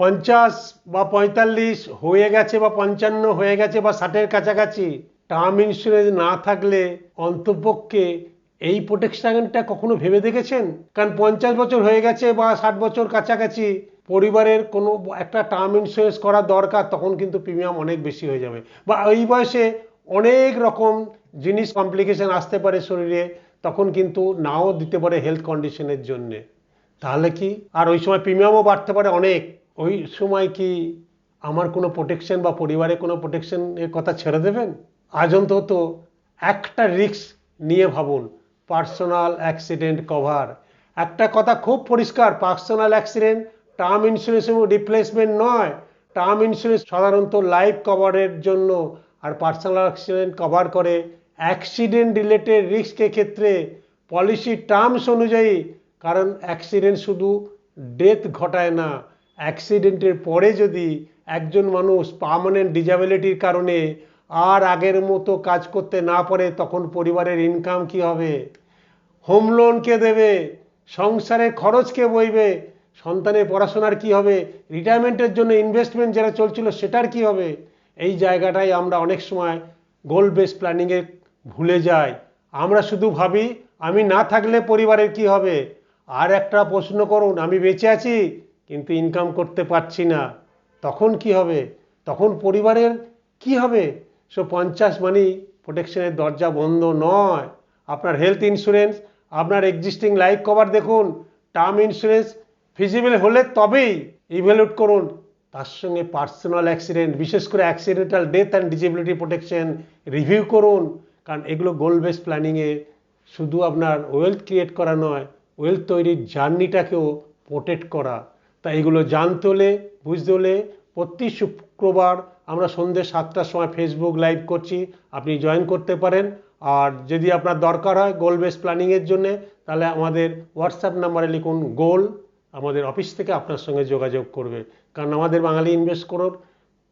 50 বা 45 হয়ে গেছে বা 55 হয়ে গেছে বা 60-এর কাছাকাছি, টার্ম ইন্স্যুরেন্স না থাকলে অন্তপক্ষে এই প্রোটেকশনটা কখনো ভেবে দেখেছেন? কারণ 50 বছর হয়ে গেছে বা 60 বছর কাছাকাছি, পরিবারের কোনো একটা টার্ম ইন্স্যুরেন্স করা দরকার, তখন কিন্তু প্রিমিয়াম অনেক বেশি হয়ে যাবে। বা এই বয়সে অনেক রকম জিনিস কমপ্লিকেশন আসতে পারে শরীরে, তখন কিন্তু নাও দিতে পারে হেলথ কন্ডিশনের জন্যে। তাহলে কি আর ওই সময় প্রিমিয়ামও বাড়তে পারে অনেক। ওই সময় কি আমার কোনো প্রোটেকশন বা পরিবারের কোনো প্রোটেকশনের কথা ছেড়ে দেবেন? আজ অন্তত একটা রিস্ক নিয়ে ভাবুন, পার্সোনাল অ্যাক্সিডেন্ট কভার। একটা কথা খুব পরিষ্কার, পার্সোনাল অ্যাক্সিডেন্ট টার্ম ইন্স্যুরেন্স এবং রিপ্লেসমেন্ট নয়। টার্ম ইন্স্যুরেন্স সাধারণত লাইফ কভারের জন্য, আর পার্সোনাল অ্যাক্সিডেন্ট কভার করে অ্যাক্সিডেন্ট রিলেটেড রিস্কের ক্ষেত্রে পলিসির টার্মস অনুযায়ী। কারণ অ্যাক্সিডেন্ট শুধু ডেথ ঘটায় না, অ্যাক্সিডেন্টের পরে যদি একজন মানুষ পার্মানেন্ট ডিসএবিলিটির কারণে আর আগের মতো কাজ করতে না পারে, তখন পরিবারের ইনকাম কি হবে? হোম লোন কে দেবে? সংসারের খরচ কে বইবে? সন্তানের পড়াশোনার কি হবে? রিটায়ারমেন্টের জন্য ইনভেস্টমেন্ট যেটা চলছিল সেটার কি হবে? এই জায়গাটাই আমরা অনেক সময় গোল বেস প্ল্যানিংয়ে ভুলে যাই। আমরা শুধু ভাবি আমি না থাকলে পরিবারের কি হবে। আর একটা প্রশ্ন করুন, আমি বেঁচে আছি কিন্তু ইনকাম করতে পারছি না, তখন কি হবে? তখন পরিবারের কি হবে? 50 মানেই প্রোটেকশনের দরজা বন্ধ নয়। আপনার হেলথ ইন্স্যুরেন্স, আপনার এক্সিস্টিং লাইফ কভার দেখুন, টার্ম ইন্স্যুরেন্স ফিজিবল হলে তবেই ইভ্যালুয়েট করুন। তার সঙ্গে পার্সোনাল অ্যাক্সিডেন্ট, বিশেষ করে accidental death and disability protection review করুন। কারণ এগুলো গোল বেস প্ল্যানিংয়ে শুধু আপনার ওয়েলথ ক্রিয়েট করা নয়, ওয়েলথ তৈরির জার্নিটাকেও প্রোটেক্ট করা। তাই এগুলো জানতে হলে, বুঝতে হলে প্রতি শুক্রবার আমরা সন্ধ্যে 7টার সময় ফেসবুক লাইভ করছি, আপনি জয়েন করতে পারেন। আর যদি আপনার দরকার হয় গোল বেস প্ল্যানিংয়ের জন্য, তাহলে আমাদের হোয়াটসঅ্যাপ নাম্বারে লিখুন গোল, আমাদের অফিস থেকে আপনার সঙ্গে যোগাযোগ করবে। কারণ আমাদের বাঙালি ইনভেস্ট করুন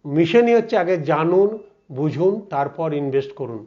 মিশনই হচ্ছে আগে জানুন, বুঝুন, তারপর ইনভেস্ট করুন।